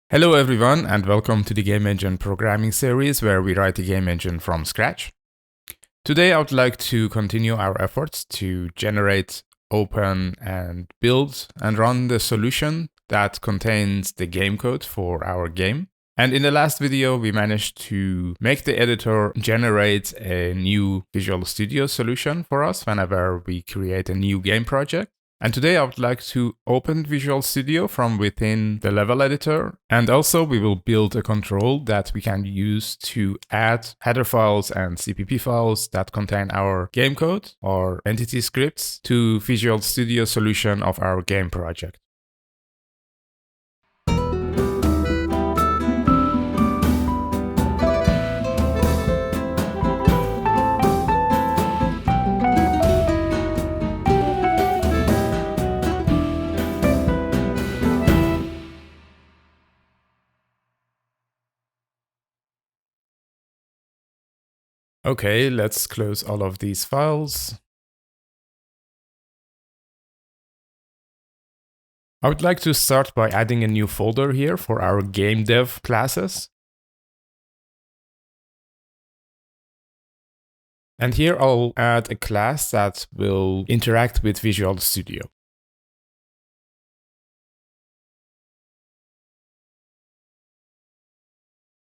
Hello everyone and welcome to the Game Engine programming series where we write the game engine from scratch. Today I would like to continue our efforts to generate, open and build and run the solution that contains the game code for our game. And in the last video we managed to make the editor generate a new Visual Studio solution for us whenever we create a new game project. And today I would like to open Visual Studio from within the level editor. And also we will build a control that we can use to add header files and CPP files that contain our game code or entity scripts to Visual Studio solution of our game project. Okay, let's close all of these files. I would like to start by adding a new folder here for our gamedev classes. And here I'll add a class that will interact with Visual Studio.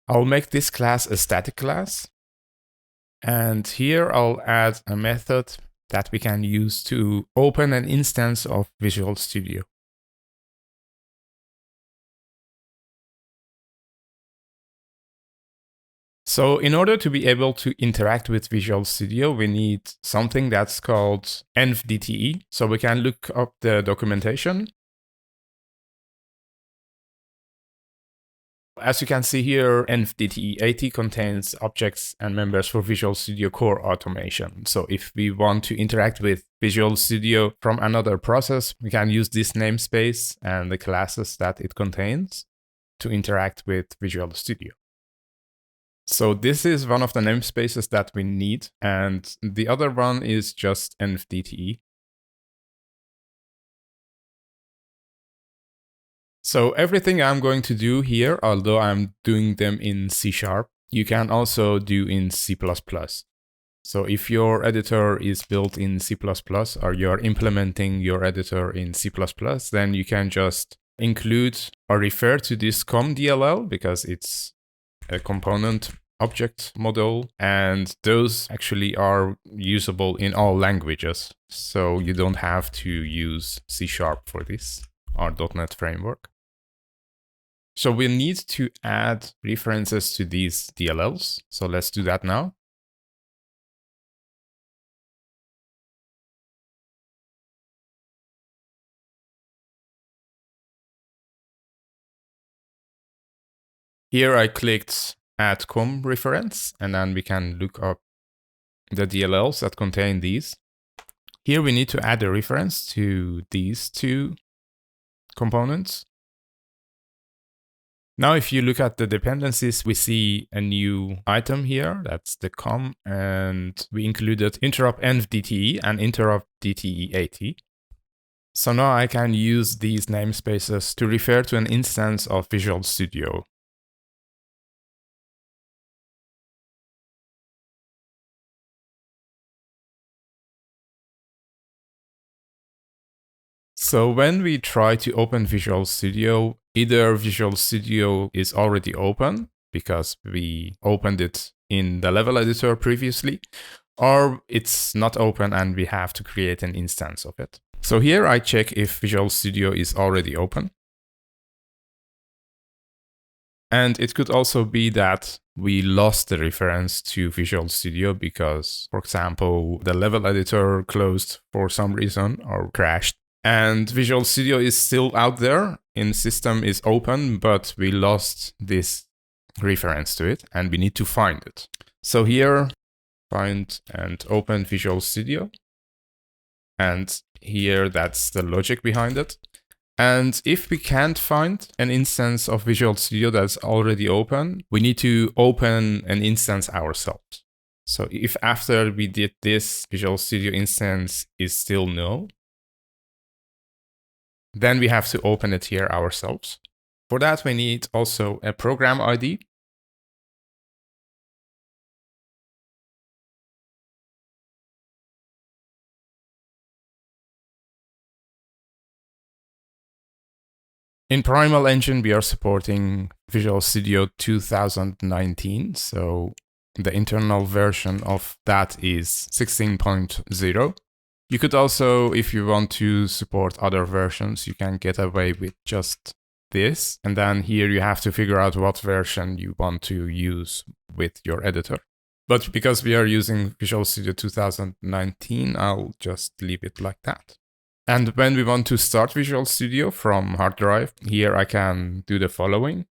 I'll make this class a static class. And here I'll add a method that we can use to open an instance of Visual Studio. So in order to be able to interact with Visual Studio, we need something that's called EnvDTE. So we can look up the documentation. As you can see here, EnvDTE 80 contains objects and members for Visual Studio Core automation. So if we want to interact with Visual Studio from another process, we can use this namespace and the classes that it contains to interact with Visual Studio. So this is one of the namespaces that we need, and the other one is just EnvDTE. So everything I'm going to do here, although I'm doing them in C#, you can also do in C++. So if your editor is built in C++ or you're implementing your editor in C++, then you can just include or refer to this com.dll because it's a component object model, and those actually are usable in all languages. So you don't have to use C# for this or .NET framework. So we need to add references to these DLLs. So let's do that now. Here I clicked add com reference, and then we can look up the DLLs that contain these. Here we need to add a reference to these two components. Now, if you look at the dependencies, we see a new item here. That's the com, and we included interrupt EnvDTE and interrupt DTE80. So now I can use these namespaces to refer to an instance of Visual Studio. So when we try to open Visual Studio, either Visual Studio is already open because we opened it in the level editor previously, or it's not open and we have to create an instance of it. So here I check if Visual Studio is already open. And it could also be that we lost the reference to Visual Studio because, for example, the level editor closed for some reason or crashed. And Visual Studio is still out there in system is open, but we lost this reference to it and we need to find it. So here, find and open Visual Studio. And here, that's the logic behind it. And if we can't find an instance of Visual Studio that's already open, we need to open an instance ourselves. So if after we did this, Visual Studio instance is still null, then we have to open it here ourselves. For that, we need also a program ID. In Primal Engine, we are supporting Visual Studio 2019, so the internal version of that is 16.0. You could also, if you want to support other versions, you can get away with just this. And then here you have to figure out what version you want to use with your editor. But because we are using Visual Studio 2019, I'll just leave it like that. And when we want to start Visual Studio from hard drive, here I can do the following.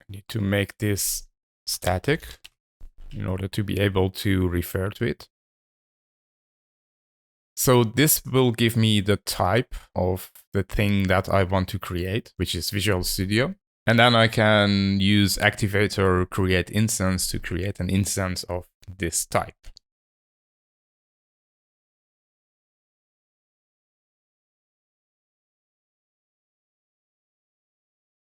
I need to make this static in order to be able to refer to it. So this will give me the type of the thing that I want to create, which is Visual Studio. And then I can use activator create instance to create an instance of this type.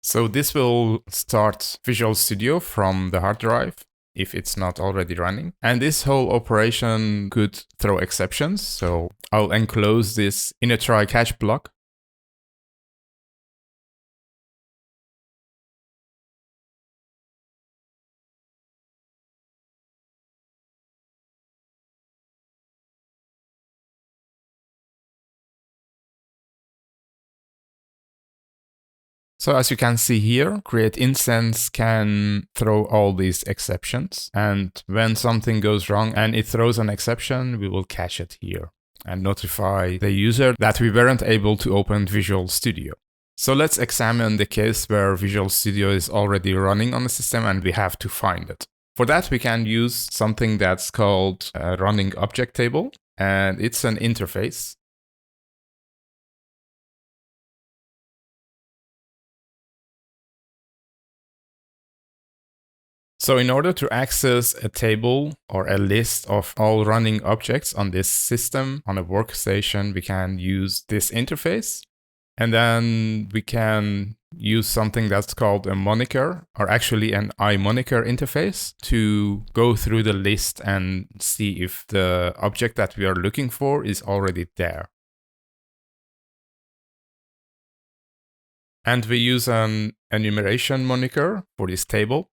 So this will start Visual Studio from the hard drive if it's not already running. And this whole operation could throw exceptions. So I'll enclose this in a try catch block. So as you can see here, create instance can throw all these exceptions. And when something goes wrong and it throws an exception, we will catch it here and notify the user that we weren't able to open Visual Studio. So let's examine the case where Visual Studio is already running on the system and we have to find it. For that, we can use something that's called a running object table, and it's an interface. So in order to access a table or a list of all running objects on this system, on a workstation, we can use this interface. And then we can use something that's called a moniker, or actually an iMoniker interface, to go through the list and see if the object that we are looking for is already there. And we use an enumeration moniker for this table.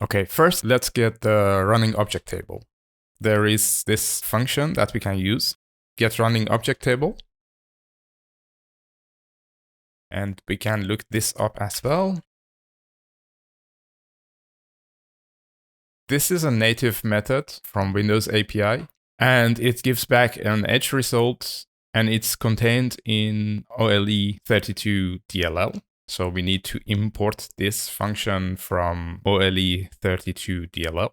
Okay, first let's get the running object table. There is this function that we can use, get running object table. And we can look this up as well. This is a native method from Windows API, and it gives back an edge result, and it's contained in OLE32DLL. So we need to import this function from OLE32DLL.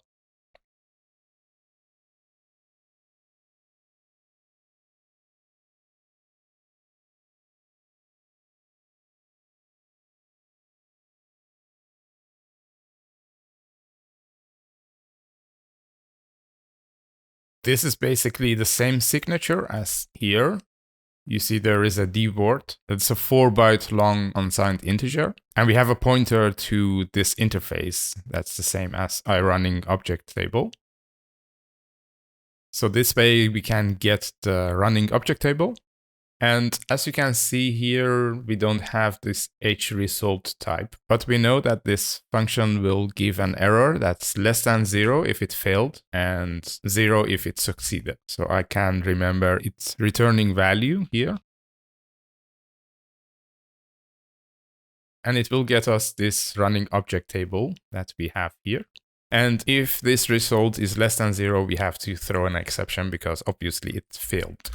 This is basically the same signature as here. You see there is a D word. It's a 4-byte long unsigned integer. And we have a pointer to this interface. That's the same as iRunning object table. So this way we can get the running object table. And as you can see here, we don't have this hResult type, but we know that this function will give an error that's less than 0 if it failed and 0 if it succeeded. So I can remember its returning value here. And it will get us this running object table that we have here. And if this result is less than 0, we have to throw an exception because obviously it failed.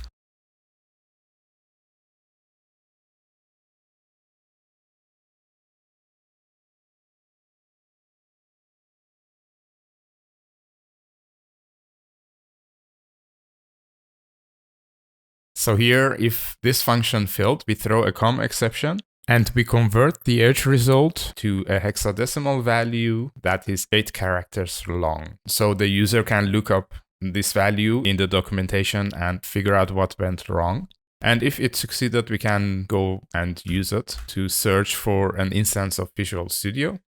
So here, if this function failed, we throw a com exception and we convert the edge result to a hexadecimal value that is 8 characters long. So the user can look up this value in the documentation and figure out what went wrong. And if it succeeded, we can go and use it to search for an instance of Visual Studio.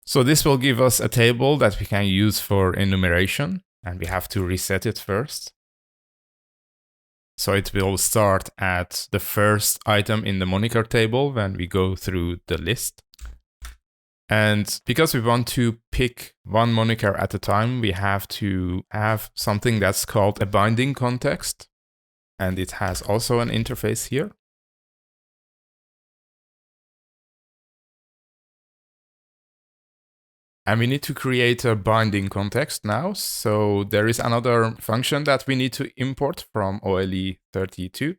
So this will give us a table that we can use for enumeration, and we have to reset it first. So it will start at the first item in the moniker table when we go through the list. And because we want to pick one moniker at a time, we have to have something that's called a binding context. And it has also an interface here. And we need to create a binding context now. So there is another function that we need to import from OLE32.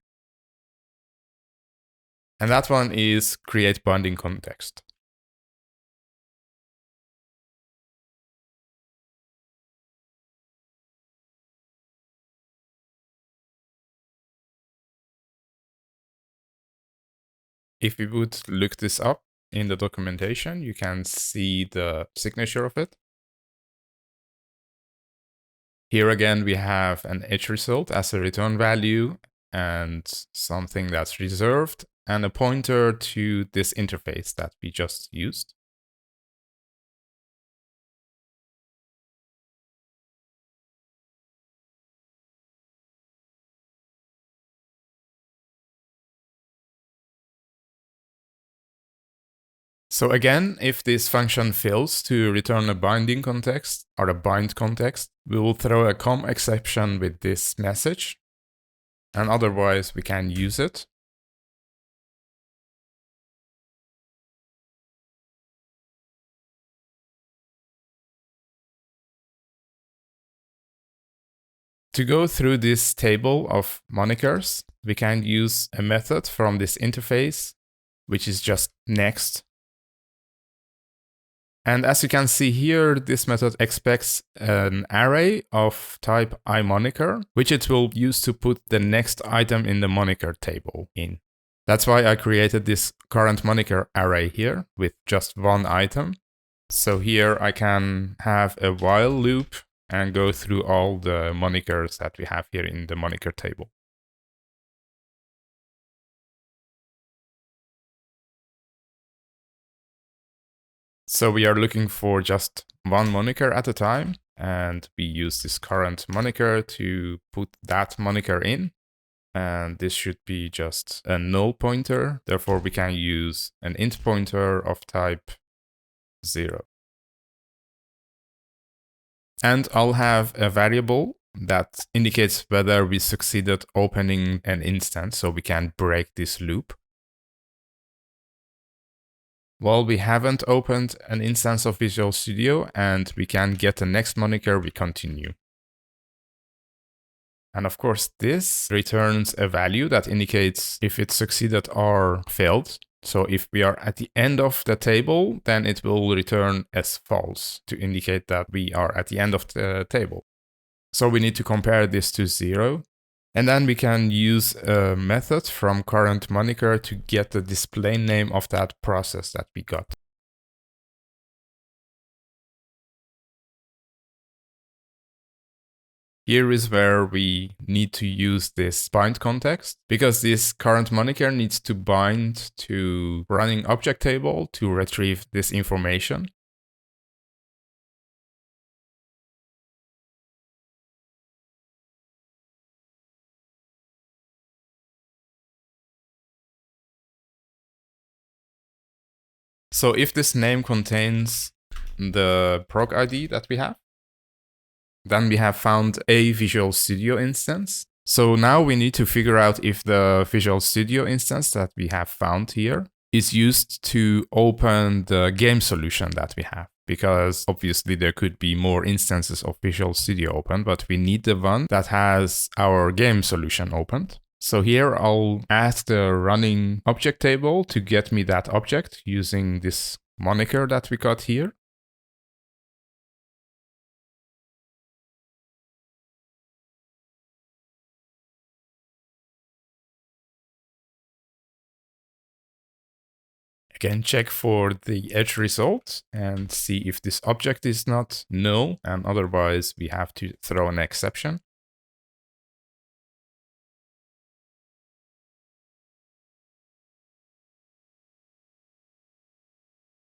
And that one is create binding context. If we would look this up in the documentation, you can see the signature of it. Here again, we have an edge result as a return value and something that's reserved and a pointer to this interface that we just used. So again, if this function fails to return a binding context or a bind context, we will throw a com exception with this message, and otherwise we can use it. To go through this table of monikers, we can use a method from this interface, which is just next. And as you can see here, this method expects an array of type iMoniker, which it will use to put the next item in the moniker table in. That's why I created this current moniker array here with just one item. So here I can have a while loop and go through all the monikers that we have here in the moniker table. So we are looking for just one moniker at a time, and we use this current moniker to put that moniker in. And this should be just a null pointer. Therefore, we can use an int pointer of type 0. And I'll have a variable that indicates whether we succeeded opening an instance, so we can break this loop. Well, we haven't opened an instance of Visual Studio and we can get the next moniker, we continue. And of course, this returns a value that indicates if it succeeded or failed. So if we are at the end of the table, then it will return as false to indicate that we are at the end of the table. So we need to compare this to 0. And then we can use a method from current moniker to get the display name of that process that we got. Here is where we need to use this bind context, because this current moniker needs to bind to running object table to retrieve this information. So if this name contains the proc ID that we have, then we have found a Visual Studio instance. So now we need to figure out if the Visual Studio instance that we have found here is used to open the game solution that we have. Because obviously there could be more instances of Visual Studio open, but we need the one that has our game solution opened. So here I'll ask the running object table to get me that object using this moniker that we got here. Again, check for the edge result and see if this object is not null, and otherwise we have to throw an exception.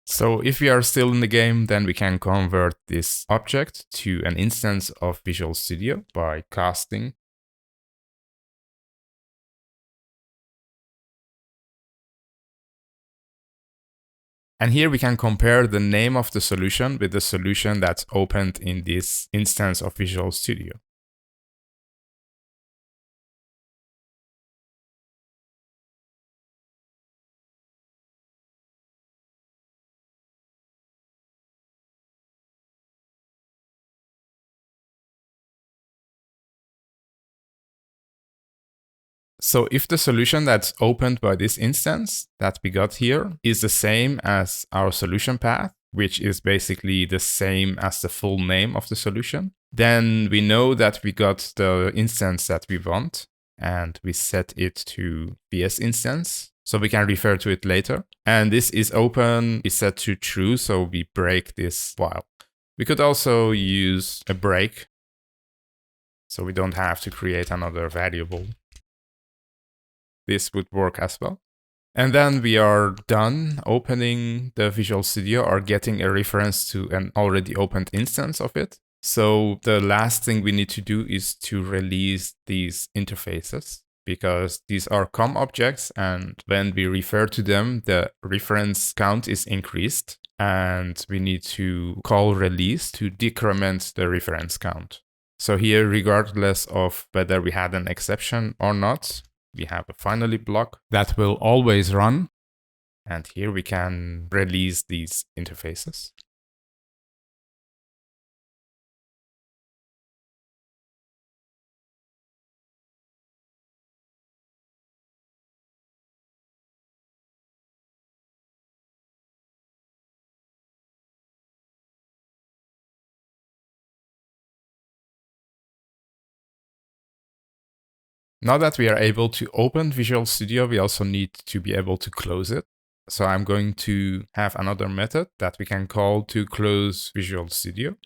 So if we are still in the game, then we can convert this object to an instance of Visual Studio by casting. And here we can compare the name of the solution with the solution that's opened in this instance of Visual Studio. So if the solution that's opened by this instance that we got here is the same as our solution path, which is basically the same as the full name of the solution, then we know that we got the instance that we want, and we set it to VS instance, so we can refer to it later. And this is open is set to true, so we break this while. We could also use a break, so we don't have to create another variable. This would work as well. And then we are done opening the Visual Studio or getting a reference to an already opened instance of it. So the last thing we need to do is to release these interfaces, because these are COM objects, and when we refer to them, the reference count is increased, and we need to call release to decrement the reference count. So here, regardless of whether we had an exception or not, we have a finally block that will always run. And here we can release these interfaces. Now that we are able to open Visual Studio, we also need to be able to close it. So I'm going to have another method that we can call to close Visual Studio.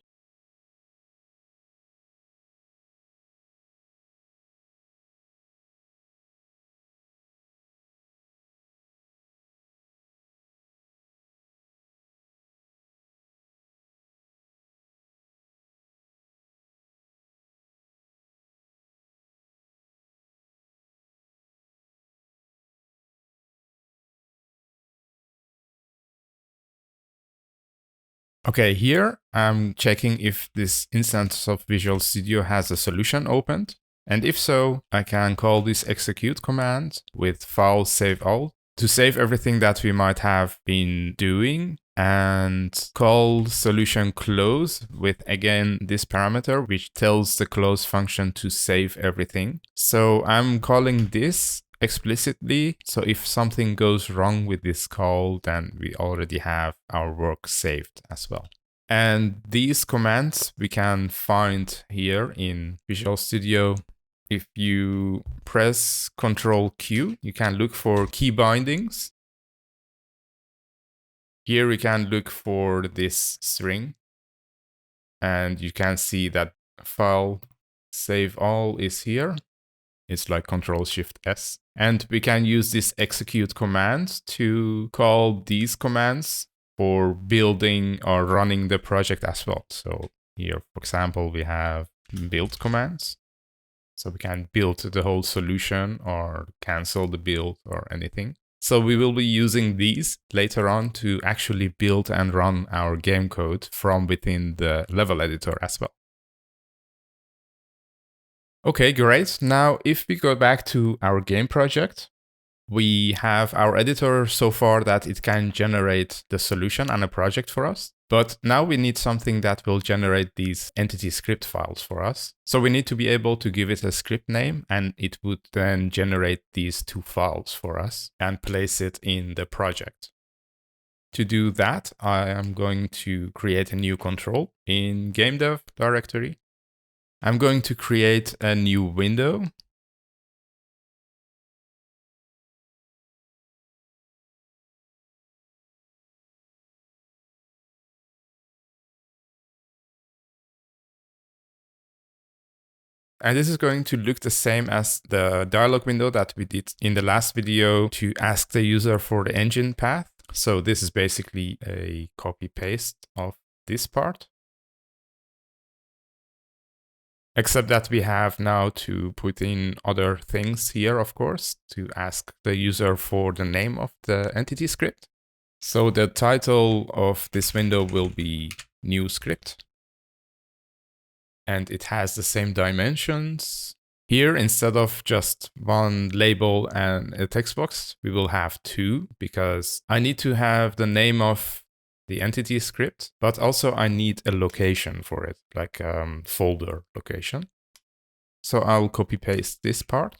Okay, here I'm checking if this instance of Visual Studio has a solution opened. And if so, I can call this execute command with file save all to save everything that we might have been doing, and call solution close with, again, this parameter, which tells the close function to save everything. So I'm calling this explicitly, so if something goes wrong with this call, then we already have our work saved as well. And these commands we can find here in Visual Studio. If you press Ctrl Q, you can look for key bindings. Here we can look for this string, and you can see that file save all is here. It's like Ctrl-Shift-S. And we can use this execute command to call these commands for building or running the project as well. So here, for example, we have build commands. So we can build the whole solution or cancel the build or anything. So we will be using these later on to actually build and run our game code from within the level editor as well. Okay, great. Now, if we go back to our game project, we have our editor so far that it can generate the solution and a project for us. But now we need something that will generate these entity script files for us. So we need to be able to give it a script name, and it would then generate these two files for us and place it in the project. To do that, I am going to create a new control in gamedev directory. I'm going to create a new window. And this is going to look the same as the dialog window that we did in the last video to ask the user for the engine path. So this is basically a copy paste of this part. Except that we have now to put in other things here, of course, to ask the user for the name of the entity script. So the title of this window will be new script. And it has the same dimensions. Here, instead of just one label and a text box, we will have two, because I need to have the name of the entity script, but also I need a location for it, like folder location. So I'll copy paste this part.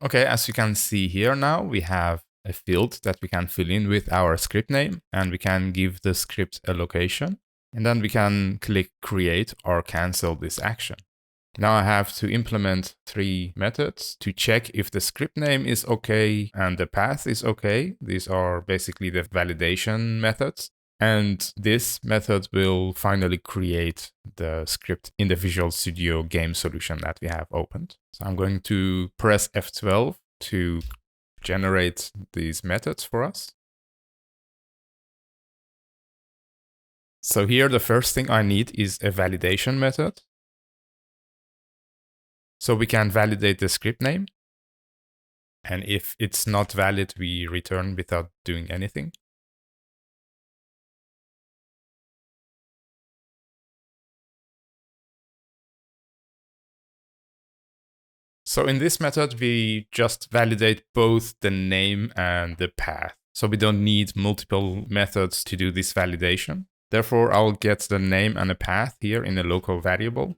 Okay, as you can see here now, we have a field that we can fill in with our script name, and we can give the script a location. And then we can click create or cancel this action. Now I have to implement 3 methods to check if the script name is okay and the path is okay. These are basically the validation methods. And this method will finally create the script in the Visual Studio game solution that we have opened. So I'm going to press F12 to generate these methods for us. So here the first thing I need is a validation method. So we can validate the script name. And if it's not valid, we return without doing anything. So in this method, we just validate both the name and the path. So we don't need multiple methods to do this validation. Therefore, I'll get the name and a path here in a local variable.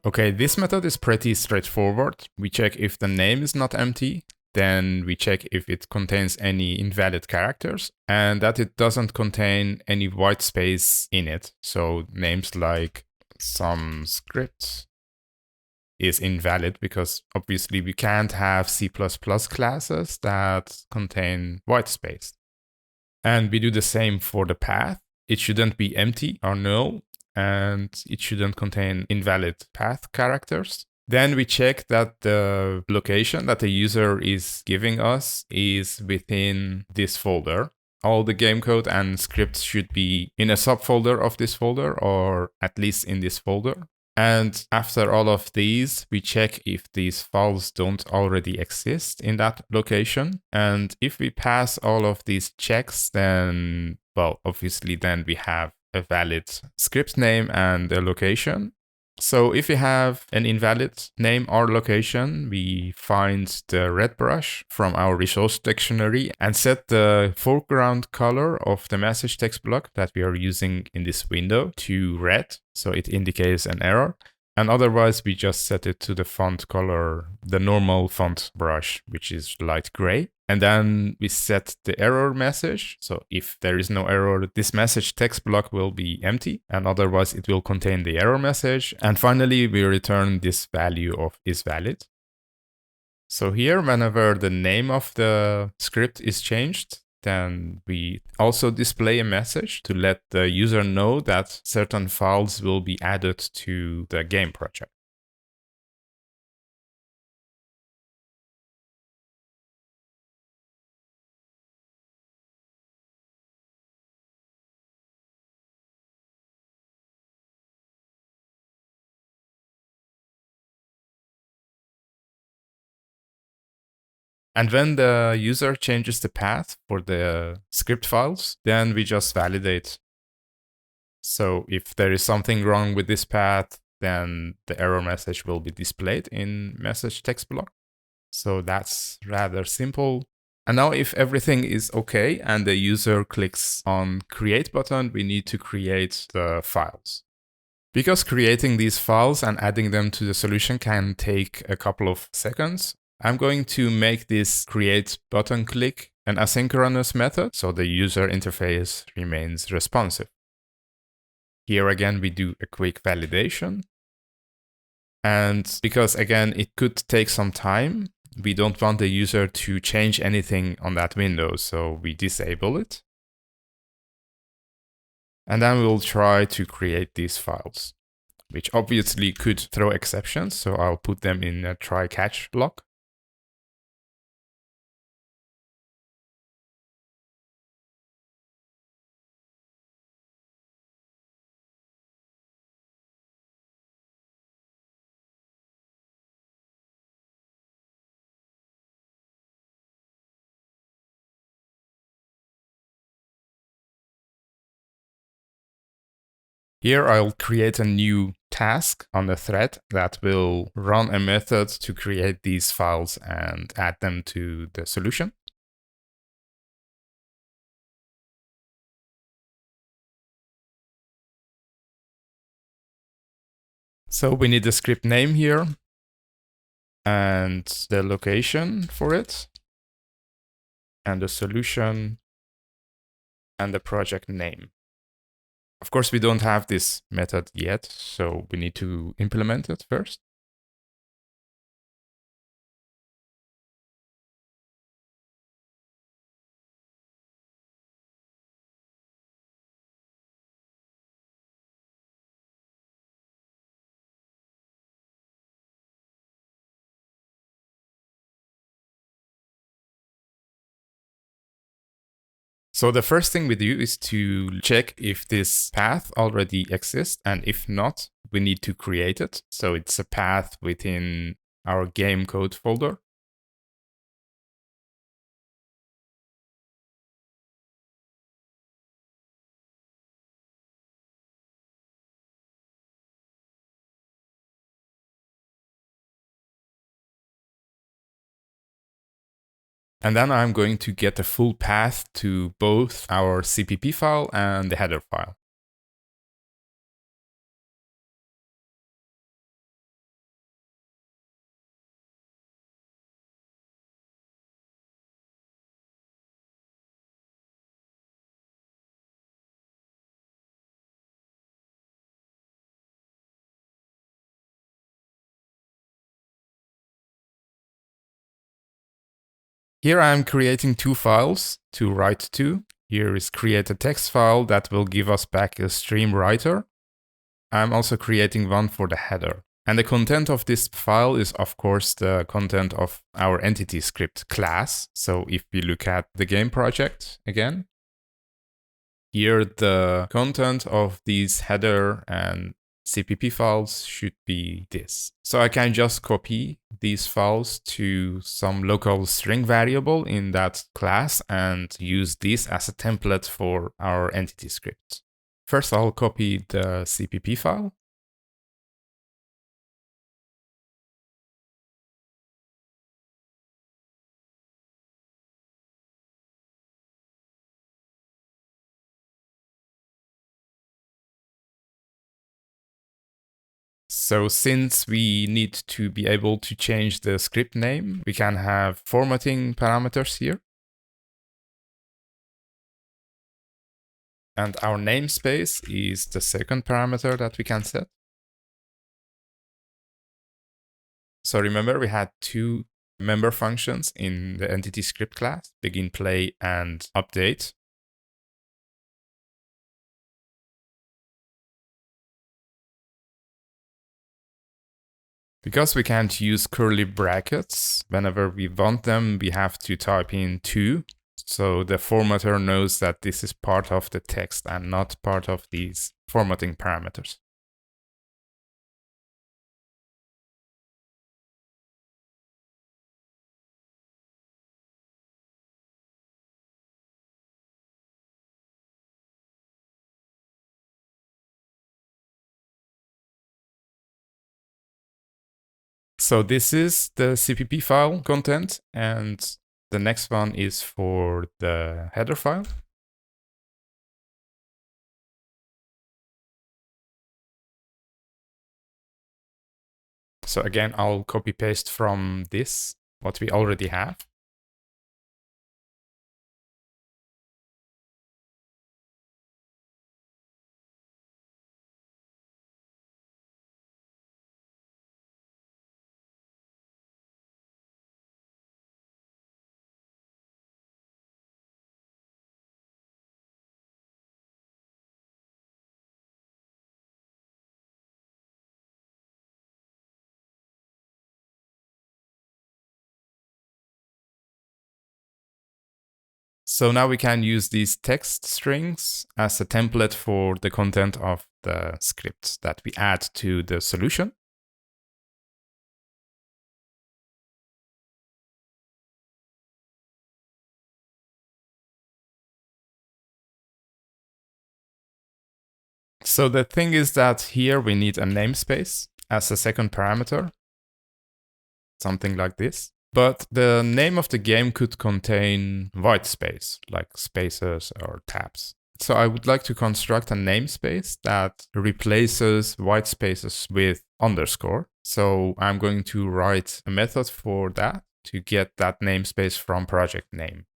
Okay, this method is pretty straightforward. We check if the name is not empty, then we check if it contains any invalid characters, and that it doesn't contain any white space in it. So names like some script is invalid because obviously we can't have C++ classes that contain white space. And we do the same for the path. It shouldn't be empty or null, and it shouldn't contain invalid path characters. Then we check that the location that the user is giving us is within this folder. All the game code and scripts should be in a subfolder of this folder, or at least in this folder. And after all of these, we check if these files don't already exist in that location. And if we pass all of these checks, then, well, obviously then we have a valid script name and a location. So if we have an invalid name or location, we find the red brush from our resource dictionary and set the foreground color of the message text block that we are using in this window to red, so it indicates an error. And otherwise, we just set it to the font color, the normal font brush, which is light gray. And then we set the error message. So if there is no error, this message text block will be empty, and otherwise it will contain the error message. And finally, we return this value of is valid. So here, whenever the name of the script is changed, then we also display a message to let the user know that certain files will be added to the game project. And when the user changes the path for the script files, then we just validate. So if there is something wrong with this path, then the error message will be displayed in message text block. So that's rather simple. And now if everything is okay and the user clicks on create button, we need to create the files. Because creating these files and adding them to the solution can take a couple of seconds, I'm going to make this create button click an asynchronous method so the user interface remains responsive. Here again, we do a quick validation. And because again, it could take some time, we don't want the user to change anything on that window, so we disable it. And then we'll try to create these files, which obviously could throw exceptions, so I'll put them in a try-catch block. Here I'll create a new task on the thread that will run a method to create these files and add them to the solution. So we need the script name here and the location for it and the solution and the project name. Of course, we don't have this method yet, so we need to implement it first. So the first thing we do is to check if this path already exists, and if not, we need to create it. So it's a path within our game code folder. And then I'm going to get a full path to both our CPP file and the header file. Here I'm creating two files to write to. Here is create a text file that will give us back a stream writer. I'm also creating one for the header. And the content of this file is, of course, the content of our entity script class. So if we look at the game project again, here the content of these header and CPP files should be this. So I can just copy these files to some local string variable in that class and use this as a template for our entity script. First, I'll copy the CPP file. So since we need to be able to change the script name, we can have formatting parameters here. And our namespace is the second parameter that we can set. So remember, we had two member functions in the entity script class, begin, play, and update. Because we can't use curly brackets, whenever we want them, we have to type in 2. So the formatter knows that this is part of the text and not part of these formatting parameters. So this is the CPP file content, and the next one is for the header file. So again, I'll copy paste from this, what we already have. So now we can use these text strings as a template for the content of the script that we add to the solution. So the thing is that here we need a namespace as a second parameter, something like this. But the name of the game could contain white space, like spaces or tabs. So I would like to construct a namespace that replaces white spaces with underscore. So I'm going to write a method for that to get that namespace from project name.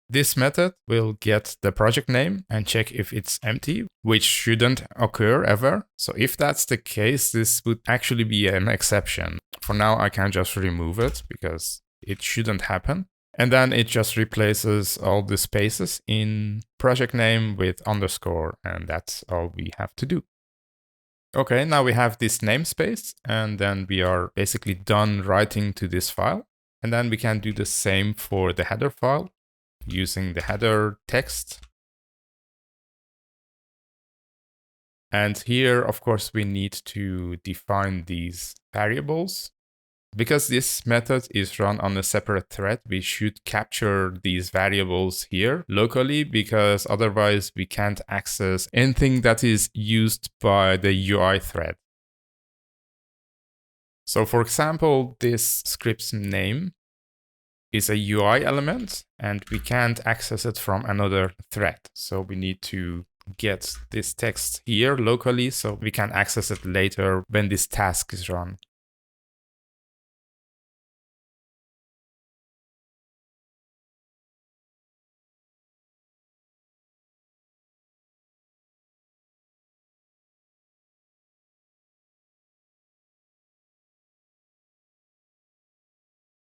This method will get the project name and check if it's empty, which shouldn't occur ever. So if that's the case, this would actually be an exception. For now, I can just remove it because it shouldn't happen. And then it just replaces all the spaces in project name with underscore, and that's all we have to do. Okay, now we have this namespace, and then we are basically done writing to this file. And then we can do the same for the header file, using the header text. And here, of course, we need to define these variables. Because this method is run on a separate thread, we should capture these variables here locally, because otherwise we can't access anything that is used by the UI thread. So for example, this script's name is a UI element and we can't access it from another thread. So we need to get this text here locally so we can access it later when this task is run.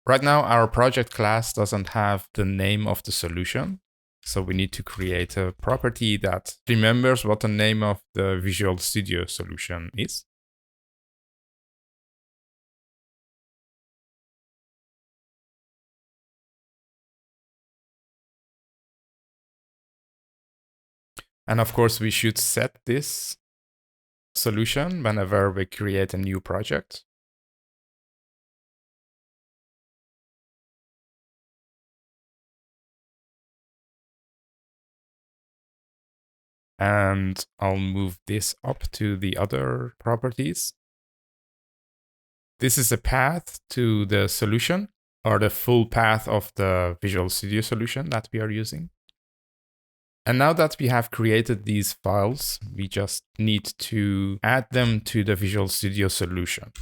Right now, our project class doesn't have the name of the solution. So we need to create a property that remembers what the name of the Visual Studio solution is. And of course, we should set this solution whenever we create a new project. And I'll move this up to the other properties. This is a path to the solution, or the full path of the Visual Studio solution that we are using. And now that we have created these files, we just need to add them to the Visual Studio solution.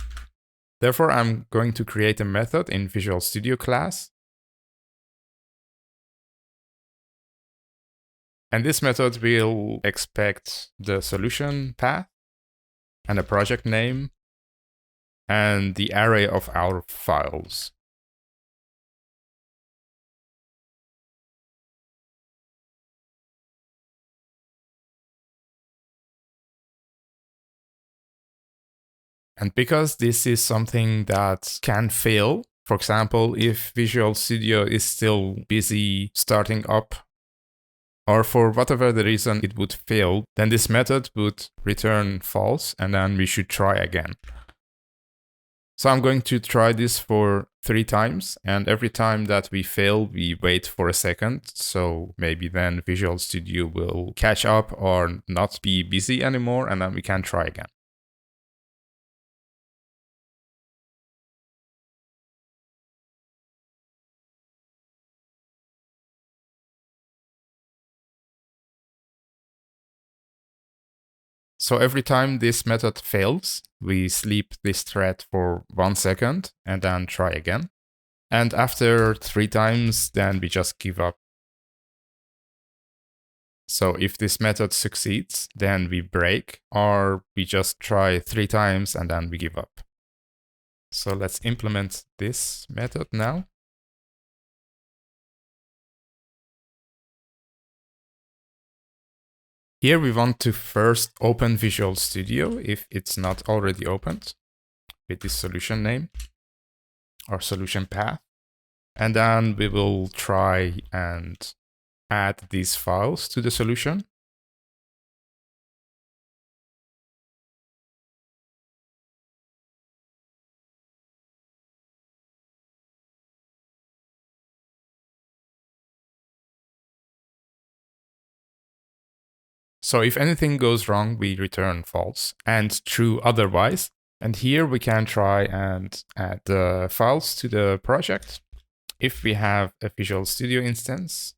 Therefore, I'm going to create a method in Visual Studio class. And this method will expect the solution path and a project name and the array of our files. And because this is something that can fail, for example, if Visual Studio is still busy starting up, or for whatever the reason it would fail, then this method would return false, and then we should try again. So I'm going to try this for 3 times, and every time that we fail, we wait for a second. So maybe then Visual Studio will catch up or not be busy anymore, and then we can try again. So every time this method fails, we sleep this thread for 1 second and then try again. And after 3 times, then we just give up. So if this method succeeds, then we break, or we just try 3 times and then we give up. So let's implement this method now. Here we want to first open Visual Studio if it's not already opened with this solution name or solution path. And then we will try and add these files to the solution. So if anything goes wrong, we return false and true otherwise. And here we can try and add the files to the project. If we have a Visual Studio instance,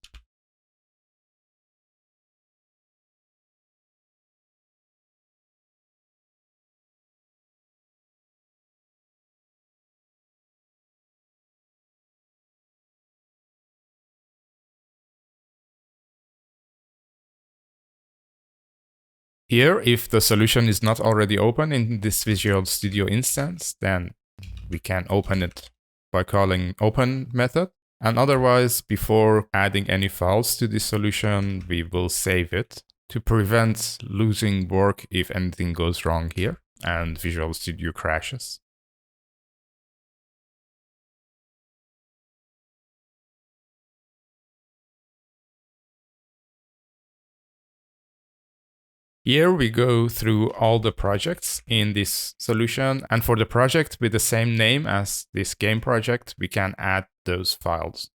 here, if the solution is not already open in this Visual Studio instance, then we can open it by calling open method. And otherwise, before adding any files to this solution, we will save it to prevent losing work if anything goes wrong here and Visual Studio crashes. Here we go through all the projects in this solution, and for the project with the same name as this game project, we can add those files.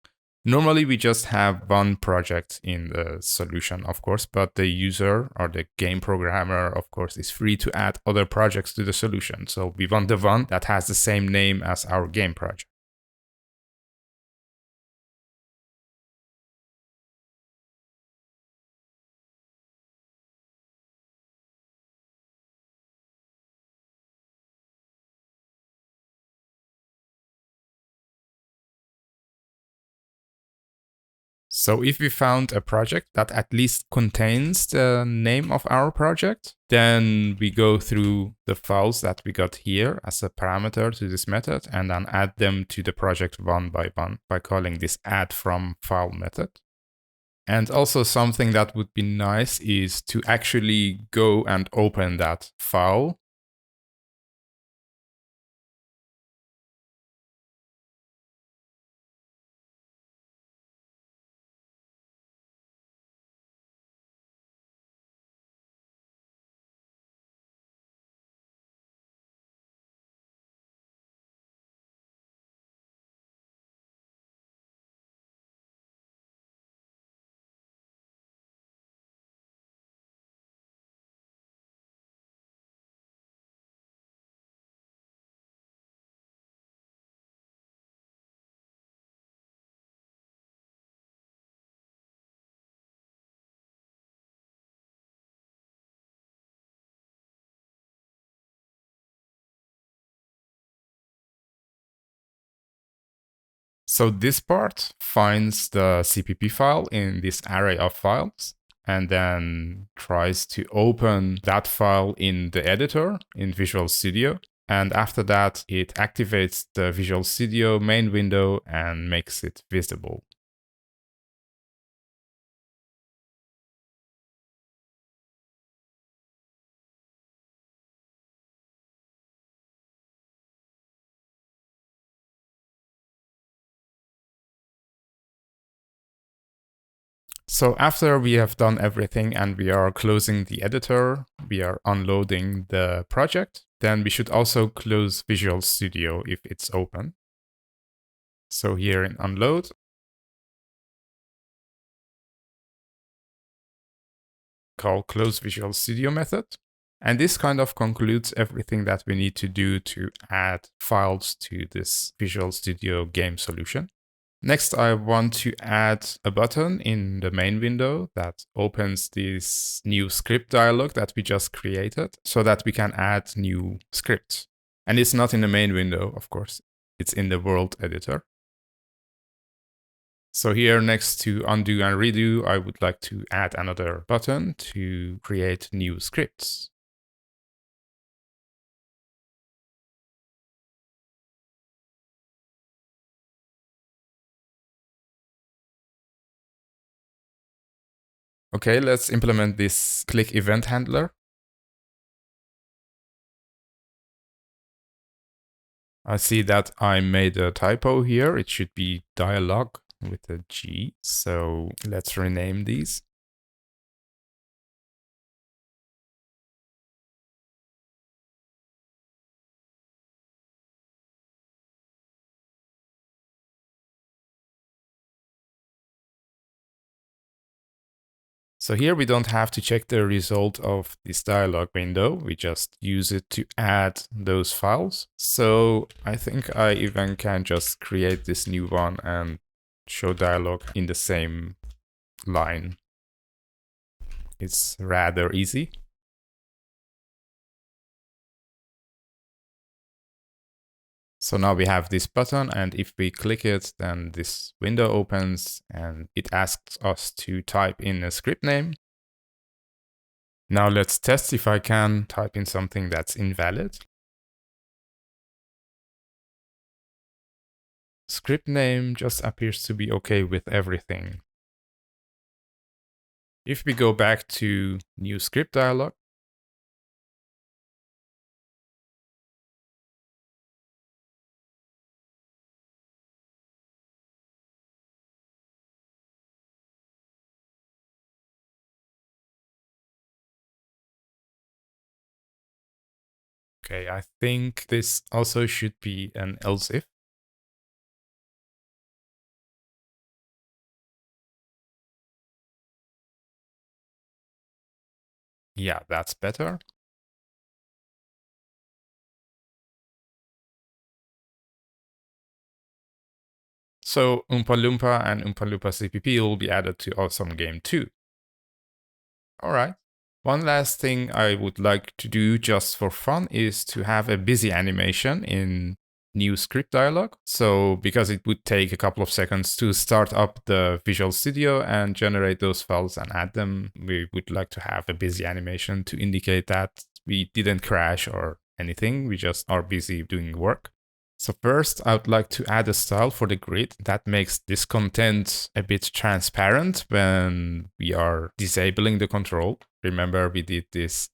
Normally we just have one project in the solution, of course, but the user or the game programmer, of course, is free to add other projects to the solution. So we want the one that has the same name as our game project. So if we found a project that at least contains the name of our project, then we go through the files that we got here as a parameter to this method and then add them to the project one by one by calling this add from file method. And also something that would be nice is to actually go and open that file. So this part finds the CPP file in this array of files and then tries to open that file in the editor in Visual Studio. And after that, it activates the Visual Studio main window and makes it visible. So after we have done everything and we are closing the editor, we are unloading the project, then we should also close Visual Studio if it's open. So here in unload, call close Visual Studio method. And this kind of concludes everything that we need to do to add files to this Visual Studio game solution. Next, I want to add a button in the main window that opens this new script dialog that we just created so that we can add new scripts. And it's not in the main window, of course. It's in the world editor. So here next to undo and redo, I would like to add another button to create new scripts. Okay, let's implement this click event handler. I see that I made a typo here. It should be dialog with a G. So let's rename these. So here we don't have to check the result of this dialog window. We just use it to add those files. So I think I even can just create this new one and show dialog in the same line. It's rather easy. So now we have this button, and if we click it, then this window opens and it asks us to type in a script name. Now let's test if I can type in something that's invalid. Script name just appears to be okay with everything. If we go back to new script dialog, Okay, I think this also should be an else if. Yeah, that's better. So Oompa Loompa and Oompa Loompa CPP will be added to Awesome Game 2. All right. One last thing I would like to do just for fun is to have a busy animation in new script dialog. So because it would take a couple of seconds to start up the Visual Studio and generate those files and add them, we would like to have a busy animation to indicate that we didn't crash or anything. We just are busy doing work. So first, I would like to add a style for the grid that makes this content a bit transparent when we are disabling the control. Remember, we did this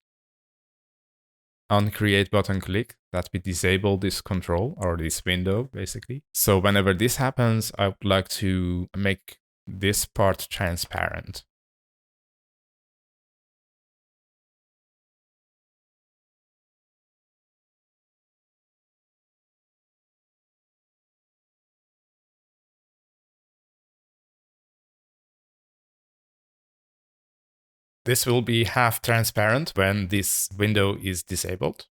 on create button click that we disable this control or this window, basically. So whenever this happens, I would like to make this part transparent. This will be half transparent when this window is disabled,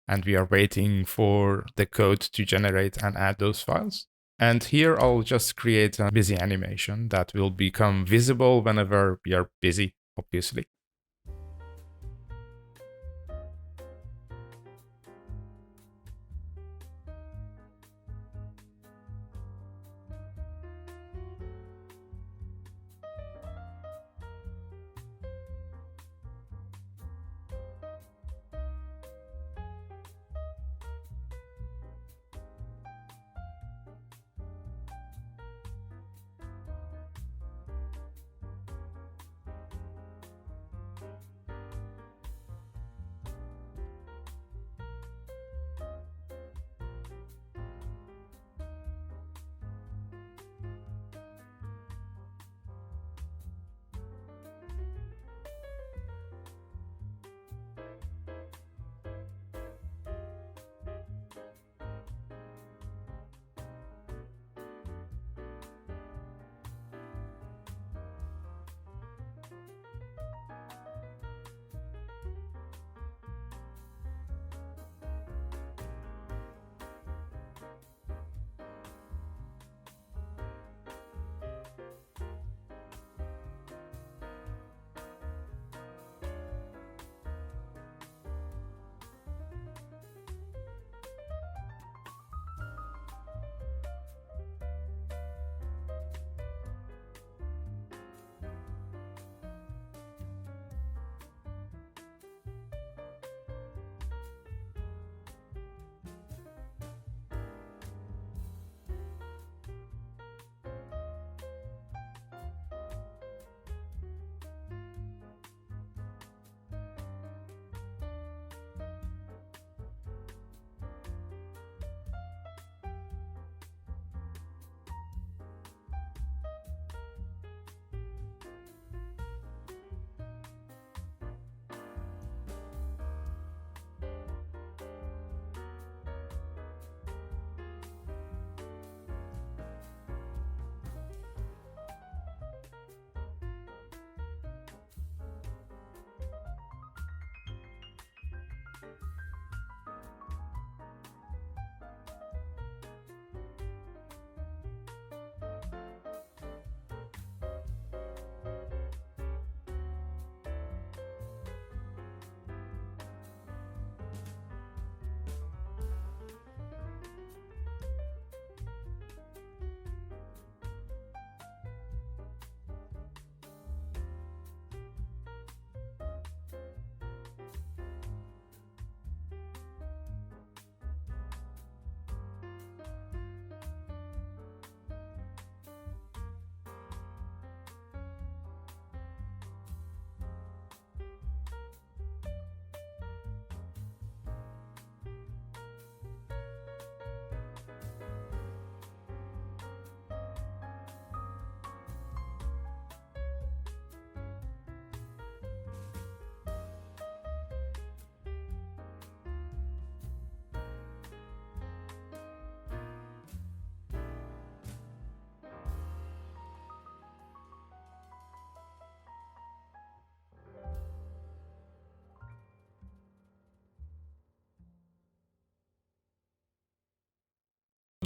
and we are waiting for the code to generate and add those files. And here I'll just create a busy animation that will become visible whenever we are busy, obviously.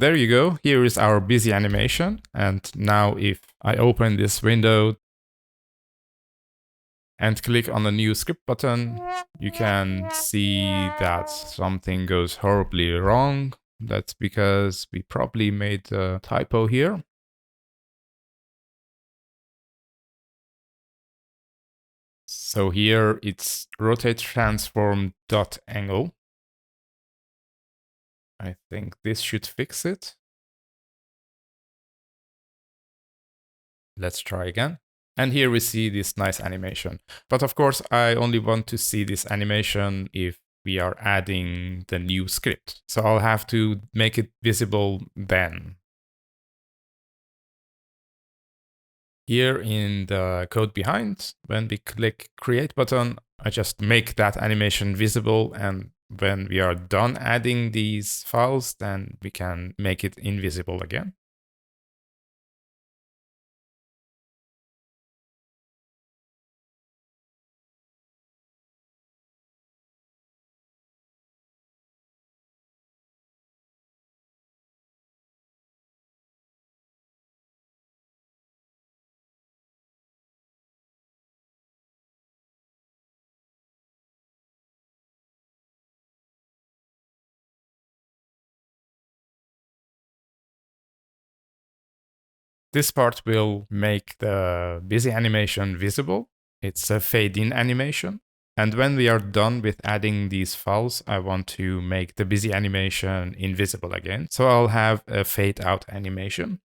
there you go. Here is our busy animation. And now if I open this window and click on the new script button, you can see that something goes horribly wrong. That's because we probably made a typo here. So here it's rotate transform dot angle. I think this should fix it. Let's try again. And here we see this nice animation. But of course, I only want to see this animation if we are adding the new script. So I'll have to make it visible then. Here in the code behind, when we click create button, I just make that animation visible, and when we are done adding these files, then we can make it invisible again. This part will make the busy animation visible. It's a fade-in animation. And when we are done with adding these files, I want to make the busy animation invisible again. So I'll have a fade-out animation.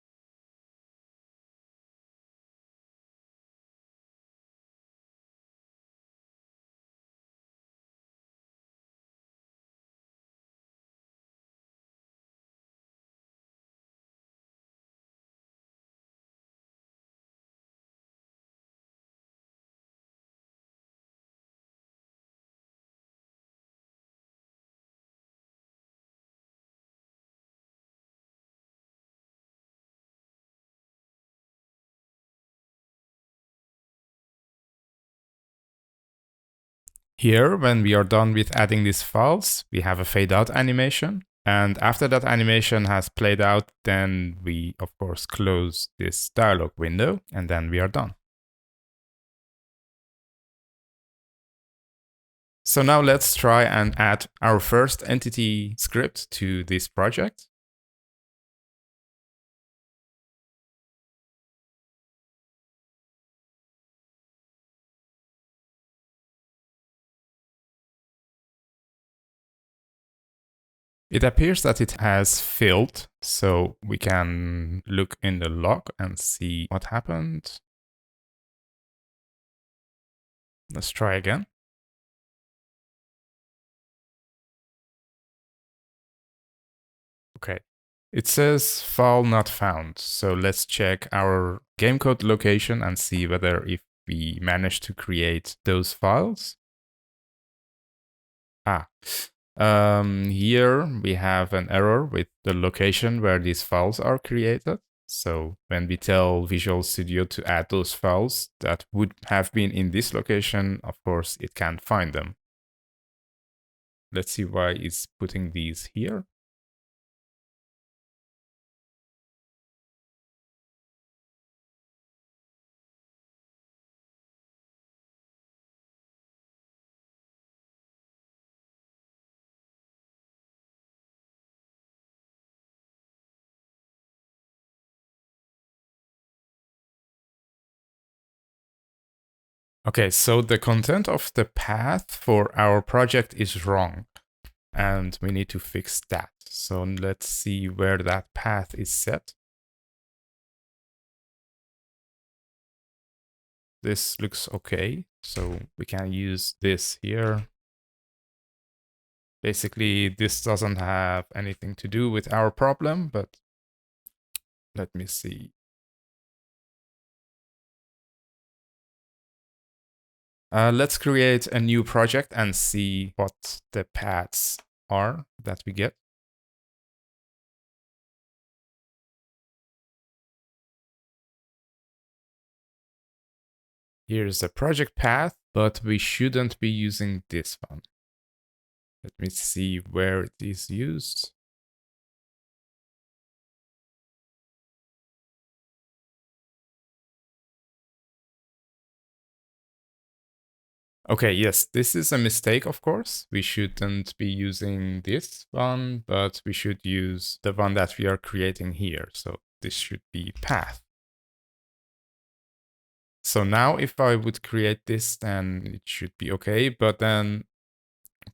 Here, when we are done with adding these files, we have a fade out animation. And after that animation has played out, then we, of course, close this dialog window, and then we are done. So now let's try and add our first entity script to this project. It appears that it has filled, so we can look in the log and see what happened. Let's try again. Okay, it says file not found. So let's check our game code location and see whether if we managed to create those files. Here we have an error with the location where these files are created. So when we tell Visual Studio to add those files that would have been in this location, of course, it can't find them. Let's see why it's putting these here. Okay, so the content of the path for our project is wrong, and we need to fix that. So let's see where that path is set. This looks okay, so we can use this here. Basically, this doesn't have anything to do with our problem, but let me see. Let's create a new project and see what the paths are that we get. Here's the project path, but we shouldn't be using this one. Let me see where it is used. Okay, yes, this is a mistake, of course. We shouldn't be using this one, but we should use the one that we are creating here. So this should be path. So now if I would create this, then it should be okay, but then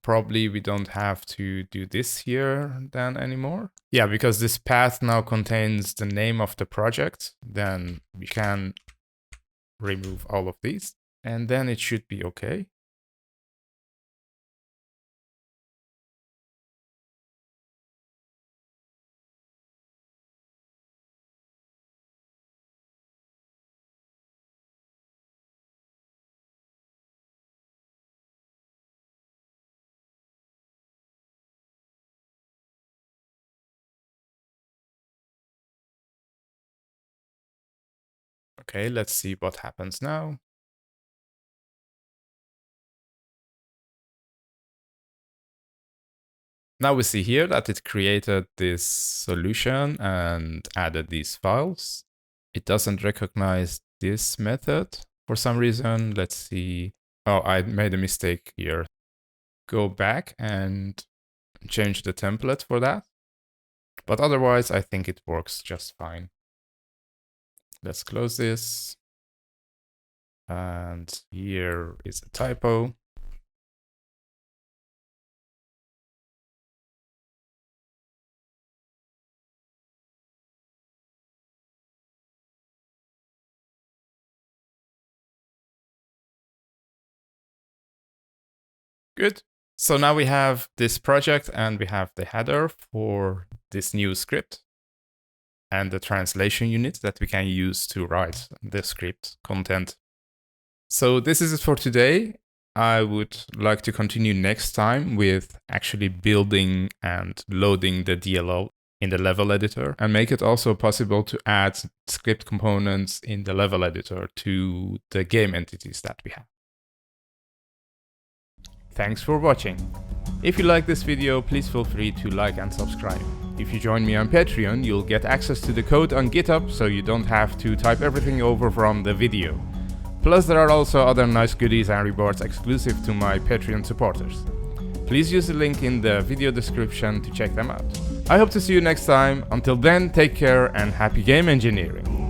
probably we don't have to do this here then anymore. Yeah, because this path now contains the name of the project, then we can remove all of these and then it should be okay. Okay, let's see what happens now. Now we see here that it created this solution and added these files. It doesn't recognize this method for some reason. Let's see. Oh, I made a mistake here. Go back and change the template for that. But otherwise, I think it works just fine. Let's close this. And here is a typo. Good. So now we have this project and we have the header for this new script and the translation unit that we can use to write the script content. So this is it for today. I would like to continue next time with actually building and loading the DLL in the level editor and make it also possible to add script components in the level editor to the game entities that we have. Thanks for watching. If you like this video, please feel free to like and subscribe. If you join me on Patreon, you'll get access to the code on GitHub, so you don't have to type everything over from the video. Plus, there are also other nice goodies and rewards exclusive to my Patreon supporters. Please use the link in the video description to check them out. I hope to see you next time. Until then, take care and happy game engineering!